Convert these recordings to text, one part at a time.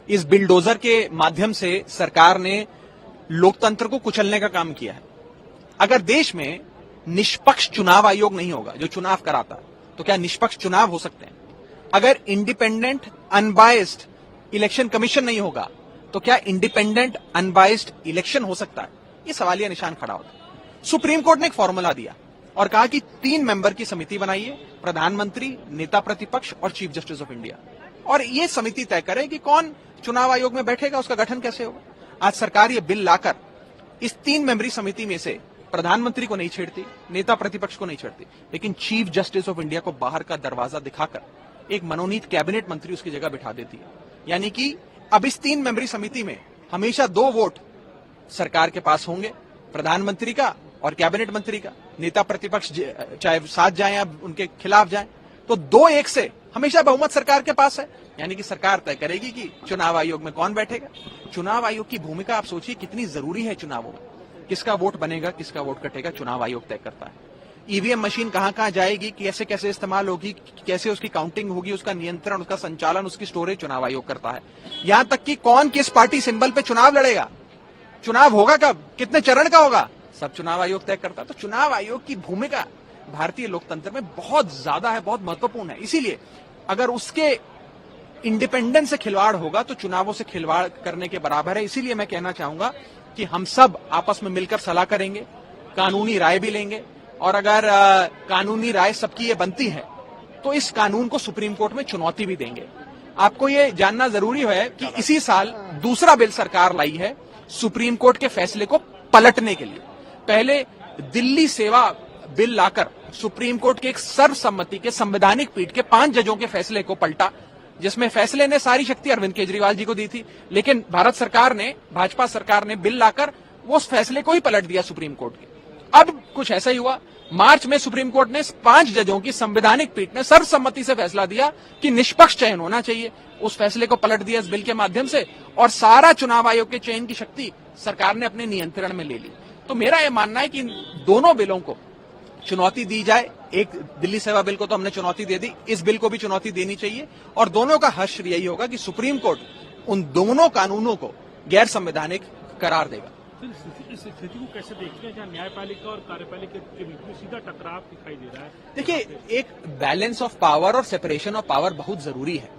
इस बिल्डोजर के माध्यम से सरकार ने लोकतंत्र को कुचलने का काम किया है। अगर देश में निष्पक्ष चुनाव आयोग नहीं होगा जो चुनाव कराता है, तो क्या निष्पक्ष चुनाव हो सकते हैं? अगर इंडिपेंडेंट अनबायस्ड इलेक्शन कमीशन नहीं होगा, तो क्या इंडिपेंडेंट अनबायस्ड इलेक्शन हो सकता है? ये सवालिया निशान खड़ा होता है। सुप्रीम कोर्ट ने एक फॉर्मूला दिया और कहा कि 3 मेंबर की समिति बनाइए, प्रधानमंत्री, नेता प्रतिपक्ष और चीफ जस्टिस ऑफ इंडिया, और ये समिति तय करे कि कौन चुनाव आयोग में बैठेगा, उसका गठन कैसे होगा। आज सरकार ये बिल लाकर इस 3 मेंबरी समिति में से प्रधानमंत्री को नहीं छेड़ती, नेता प्रतिपक्ष को नहीं छेड़ती, लेकिन चीफ जस्टिस ऑफ इंडिया को बाहर का दरवाजा दिखाकर एक मनोनीत कैबिनेट मंत्री उसकी जगह बिठा देती है। यानी कि अब इस 3 मेंबरी समिति में हमेशा 2 वोट सरकार के पास होंगे, प्रधानमंत्री का और कैबिनेट मंत्री का। नेता प्रतिपक्ष चाहे साथ जाए या उनके खिलाफ जाए, तो 2-1 से हमेशा बहुमत सरकार के पास है। यानी कि सरकार तय करेगी कि चुनाव आयोग में कौन बैठेगा। चुनाव आयोग की भूमिका आप सोचिए कितनी जरूरी है चुनावों में। किसका वोट बनेगा, किसका वोट कटेगा, चुनाव आयोग तय करता है। ईवीएम मशीन कहां कहां जाएगी, कैसे कैसे इस्तेमाल होगी, कैसे उसकी काउंटिंग होगी, उसका नियंत्रण, उसका संचालन, उसकी स्टोरेज चुनाव आयोग करता है। यहां तक कि कौन किस पार्टी सिंबल पे चुनाव लड़ेगा, चुनाव होगा कब, कितने चरण का होगा, सब चुनाव आयोग तय करता है। तो चुनाव आयोग की भूमिका भारतीय लोकतंत्र में बहुत ज्यादा है, बहुत महत्वपूर्ण है। इसीलिए अगर उसके इंडिपेंडेंस से खिलवाड़ होगा तो चुनावों से खिलवाड़ करने के बराबर है। इसीलिए मैं कहना चाहूंगा कि हम सब आपस में मिलकर सलाह करेंगे, कानूनी राय भी लेंगे, और अगर कानूनी राय सबकी ये बनती है तो इस कानून को सुप्रीम कोर्ट में चुनौती भी देंगे। आपको ये जानना जरूरी है कि इसी साल दूसरा बिल सरकार लाई है सुप्रीम कोर्ट के फैसले को पलटने के लिए। पहले दिल्ली सेवा बिल लाकर सुप्रीम कोर्ट के एक सर्वसम्मति के संवैधानिक पीठ के 5 जजों के फैसले को पलटा, जिसमें फैसले ने सारी शक्ति अरविंद केजरीवाल जी को दी थी, लेकिन भारत सरकार ने, भाजपा सरकार ने बिल लाकर वो उस फैसले को ही पलट दिया सुप्रीम कोर्ट के। अब कुछ ऐसा ही हुआ, मार्च में सुप्रीम कोर्ट ने 5 जजों की संवैधानिक पीठ ने सर्वसम्मति से फैसला दिया कि निष्पक्ष चयन होना चाहिए। उस फैसले को पलट दिया इस बिल के माध्यम से, और सारा चुनाव आयोग के चयन की शक्ति सरकार ने अपने नियंत्रण में ले ली। तो मेरा यह मानना है कि इन दोनों बिलों को चुनौती दी जाए। एक दिल्ली सेवा बिल को तो हमने चुनौती दे दी, इस बिल को भी चुनौती देनी चाहिए, और दोनों का हश्र यही होगा कि सुप्रीम कोर्ट उन दोनों कानूनों को गैर संवैधानिक करार देगा। इस स्थिति को कैसे देखते हैं जहां न्यायपालिका और कार्यपालिका के बीच में सीधा टकराव दिखाई दे रहा है? देखिए, एक बैलेंस ऑफ पावर और सेपरेशन ऑफ पावर बहुत जरूरी है,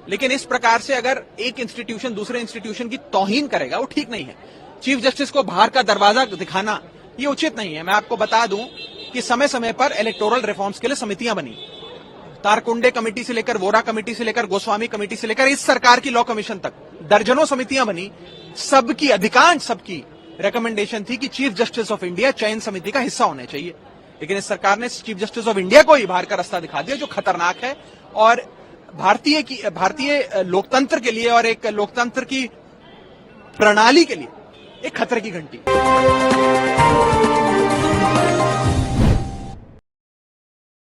लेकिन इस प्रकार से अगर एक इंस्टीट्यूशन दूसरे इंस्टीट्यूशन की तौहीन करेगा, वो ठीक नहीं है। चीफ जस्टिस को बाहर का दरवाजा दिखाना ये उचित नहीं है। मैं आपको बता दूं कि समय समय पर इलेक्टोरल रिफॉर्म्स के लिए समितियां बनी, तारकुंडे कमेटी से लेकर, वोरा कमेटी से लेकर, गोस्वामी कमेटी से लेकर इस सरकार की लॉ कमीशन तक दर्जनों समितियां बनी। सबकी, अधिकांश सबकी रिकमेंडेशन थी कि चीफ जस्टिस ऑफ इंडिया चयन समिति का हिस्सा होने चाहिए, लेकिन इस सरकार ने चीफ जस्टिस ऑफ इंडिया को ही बाहर का रास्ता दिखा दिया, जो खतरनाक है और भारतीय लोकतंत्र के लिए और एक लोकतंत्र की प्रणाली के लिए एक खतरे की घंटी।